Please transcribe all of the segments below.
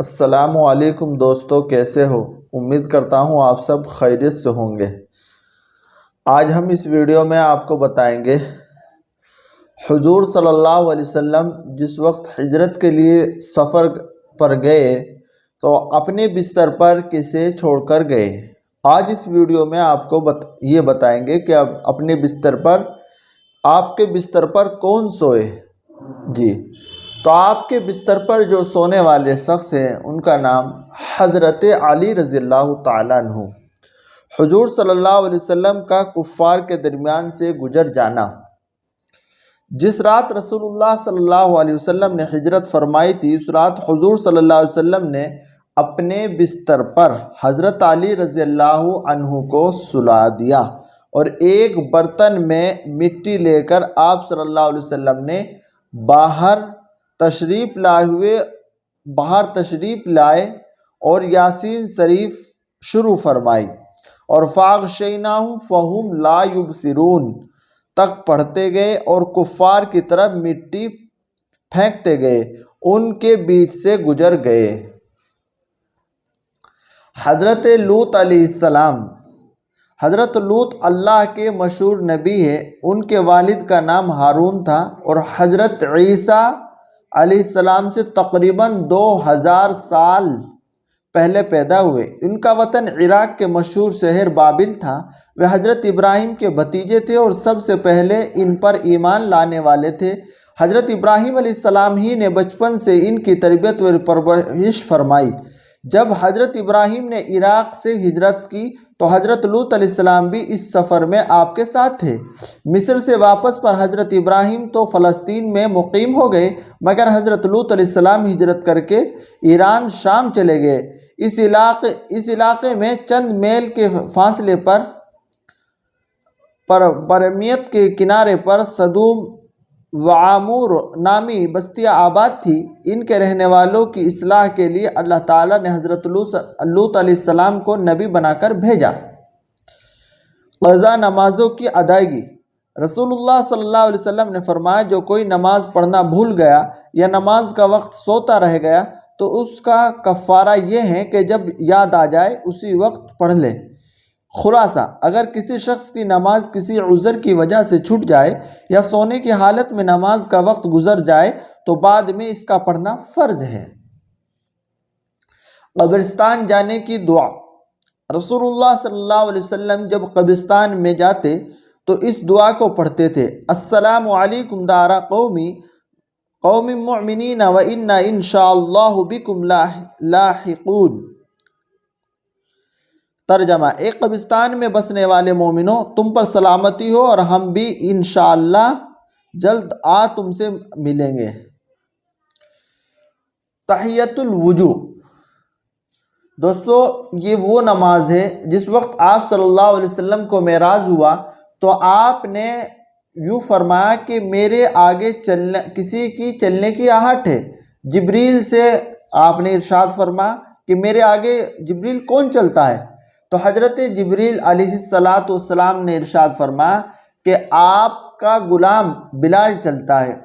السلام علیکم دوستو، کیسے ہو؟ امید کرتا ہوں آپ سب خیریت سے ہوں گے۔ آج ہم اس ویڈیو میں آپ کو بتائیں گے حضور صلی اللہ علیہ وسلم جس وقت ہجرت کے لیے سفر پر گئے تو اپنے بستر پر کسے چھوڑ کر گئے۔ آج اس ویڈیو میں آپ کو یہ بتائیں گے کہ اپنے بستر پر آپ کے بستر پر کون سوئے۔ جی، تو آپ کے بستر پر جو سونے والے شخص ہیں ان کا نام حضرت علی رضی اللہ تعالیٰ عنہ۔ حضور صلی اللہ علیہ وسلم کا کفار کے درمیان سے گزر جانا۔ جس رات رسول اللہ صلی اللہ علیہ وسلم نے ہجرت فرمائی تھی، اس رات حضور صلی اللہ علیہ وسلم نے اپنے بستر پر حضرت علی رضی اللہ عنہ کو سلا دیا اور ایک برتن میں مٹی لے کر آپ صلی اللہ علیہ وسلم نے باہر تشریف لائے اور یاسین شریف شروع فرمائی اور فَأَغْشَيْنَاهُمْ فَهُمْ لَا يُبْصِرُونَ تک پڑھتے گئے اور کفار کی طرف مٹی پھینکتے گئے، ان کے بیچ سے گزر گئے۔ حضرت لوط علیہ السلام۔ حضرت لوط اللہ کے مشہور نبی ہے۔ ان کے والد کا نام ہارون تھا اور حضرت عیسیٰ علیہ السلام سے تقریباً 2000 سال پہلے پیدا ہوئے۔ ان کا وطن عراق کے مشہور شہر بابل تھا۔ وہ حضرت ابراہیم کے بھتیجے تھے اور سب سے پہلے ان پر ایمان لانے والے تھے۔ حضرت ابراہیم علیہ السلام ہی نے بچپن سے ان کی تربیت و پرورش فرمائی۔ جب حضرت ابراہیم نے عراق سے ہجرت کی تو حضرت لوط علیہ السلام بھی اس سفر میں آپ کے ساتھ تھے۔ مصر سے واپس پر حضرت ابراہیم تو فلسطین میں مقیم ہو گئے، مگر حضرت لوط علیہ السلام ہجرت کر کے ایران شام چلے گئے۔ اس علاقے میں چند میل کے فاصلے پر برمیت کے کنارے پر صدوم وعامور نامی بستیاں آباد تھی۔ ان کے رہنے والوں کی اصلاح کے لیے اللہ تعالیٰ نے حضرت لوط علیہ السلام کو نبی بنا کر بھیجا۔ قضا نمازوں کی ادائیگی۔ رسول اللہ صلی اللہ علیہ وسلم نے فرمایا، جو کوئی نماز پڑھنا بھول گیا یا نماز کا وقت سوتا رہ گیا تو اس کا کفارہ یہ ہے کہ جب یاد آ جائے اسی وقت پڑھ لے۔ خلاصہ، اگر کسی شخص کی نماز کسی عذر کی وجہ سے چھوٹ جائے یا سونے کی حالت میں نماز کا وقت گزر جائے تو بعد میں اس کا پڑھنا فرض ہے۔ قبرستان جانے کی دعا۔ رسول اللہ صلی اللہ علیہ وسلم جب قبرستان میں جاتے تو اس دعا کو پڑھتے تھے: السلام علیکم دار قوم مؤمنین وإنا إن شاء اللہ بکم لاحقون۔ ترجمہ: ایک قبرستان میں بسنے والے مومنوں، تم پر سلامتی ہو اور ہم بھی انشاءاللہ جلد تم سے ملیں گے۔ تحیۃ الوضو۔ دوستو، یہ وہ نماز ہے جس وقت آپ صلی اللہ علیہ وسلم کو معراج ہوا تو آپ نے یوں فرمایا کہ میرے آگے کسی کی چلنے کی آہٹ ہے۔ جبریل سے آپ نے ارشاد فرمایا کہ میرے آگے جبریل کون چلتا ہے؟ تو حضرت جبریل علیہ السلام نے ارشاد فرمایا کہ آپ کا غلام بلال چلتا ہے۔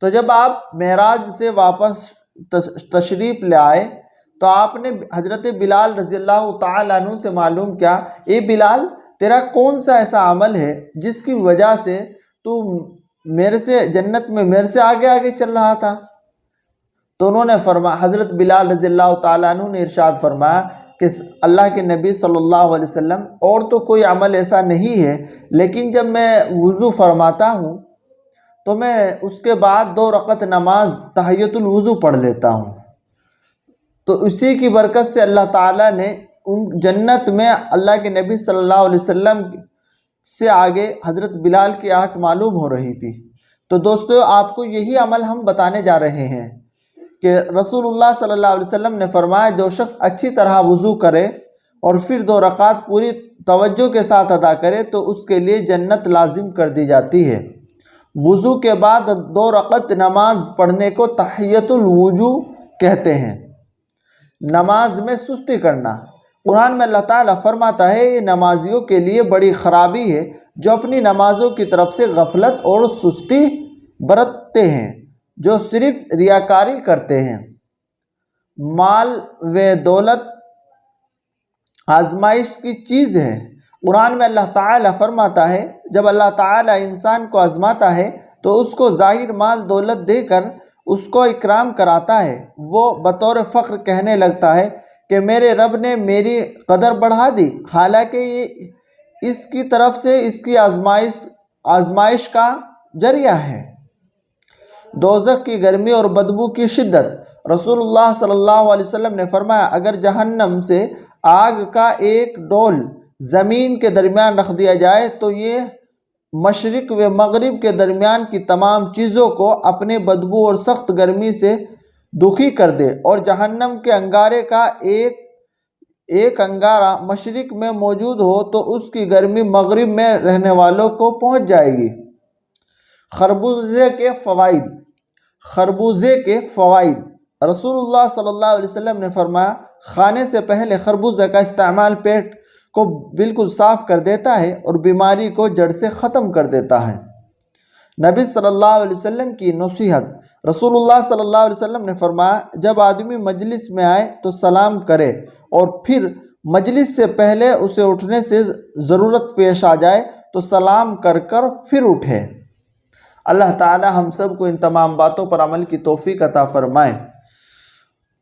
تو جب آپ معراج سے واپس تشریف لے آئے تو آپ نے حضرت بلال رضی اللہ تعالیٰ عنہ سے معلوم کیا، اے بلال، تیرا کون سا ایسا عمل ہے جس کی وجہ سے تو جنت میں میرے سے آگے آگے چل رہا تھا؟ تو انہوں نے فرمایا، حضرت بلال رضی اللہ تعالیٰ عنہ نے ارشاد فرمایا کہ اللہ کے نبی صلی اللہ علیہ وسلم، اور تو کوئی عمل ایسا نہیں ہے، لیکن جب میں وضو فرماتا ہوں تو میں اس کے بعد 2 رکعت نماز تحیۃ الوضو پڑھ لیتا ہوں۔ تو اسی کی برکت سے اللہ تعالیٰ نے جنت میں اللہ کے نبی صلی اللہ علیہ وسلم سے آگے حضرت بلال کی آہٹ معلوم ہو رہی تھی۔ تو دوستو، آپ کو یہی عمل ہم بتانے جا رہے ہیں کہ رسول اللہ صلی اللہ علیہ وسلم نے فرمایا، جو شخص اچھی طرح وضو کرے اور پھر 2 رکعت پوری توجہ کے ساتھ ادا کرے تو اس کے لیے جنت لازم کر دی جاتی ہے۔ وضو کے بعد 2 رکعت نماز پڑھنے کو تحیۃ الوضو کہتے ہیں۔ نماز میں سستی کرنا۔ قرآن میں اللہ تعالیٰ فرماتا ہے، یہ نمازیوں کے لیے بڑی خرابی ہے جو اپنی نمازوں کی طرف سے غفلت اور سستی برتتے ہیں، جو صرف ریاکاری کرتے ہیں۔ مال و دولت آزمائش کی چیز ہے۔ قرآن میں اللہ تعالیٰ فرماتا ہے جب اللہ تعالیٰ انسان کو آزماتا ہے تو اس کو ظاہر مال دولت دے کر اس کو اکرام کراتا ہے۔ وہ بطور فخر کہنے لگتا ہے کہ میرے رب نے میری قدر بڑھا دی، حالانکہ یہ اس کی طرف سے اس کی آزمائش کا ذریعہ ہے۔ دوزخ کی گرمی اور بدبو کی شدت۔ رسول اللہ صلی اللہ علیہ وسلم نے فرمایا اگر جہنم سے آگ کا ایک ڈول زمین کے درمیان رکھ دیا جائے تو یہ مشرق و مغرب کے درمیان کی تمام چیزوں کو اپنے بدبو اور سخت گرمی سے دکھی کر دے، اور جہنم کے انگارے کا ایک انگارہ مشرق میں موجود ہو تو اس کی گرمی مغرب میں رہنے والوں کو پہنچ جائے گی۔ خربوزے کے فوائد۔ خربوزے کے فوائد۔ رسول اللہ صلی اللہ علیہ وسلم نے فرمایا کھانے سے پہلے خربوزہ کا استعمال پیٹ کو بالکل صاف کر دیتا ہے اور بیماری کو جڑ سے ختم کر دیتا ہے۔ نبی صلی اللہ علیہ وسلم کی نصیحت۔ رسول اللہ صلی اللہ علیہ وسلم نے فرمایا جب آدمی مجلس میں آئے تو سلام کرے اور پھر مجلس سے پہلے اسے اٹھنے سے ضرورت پیش آ جائے تو سلام کر کر پھر اٹھے۔ اللہ تعالی ہم سب کو ان تمام باتوں پر عمل کی توفیق عطا فرمائے۔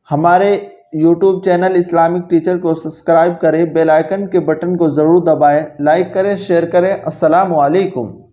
ہمارے یوٹیوب چینل اسلامک ٹیچر کو سبسکرائب کریں، بیل آئیکن کے بٹن کو ضرور دبائیں، لائک کریں، شیئر کریں۔ السلام علیکم۔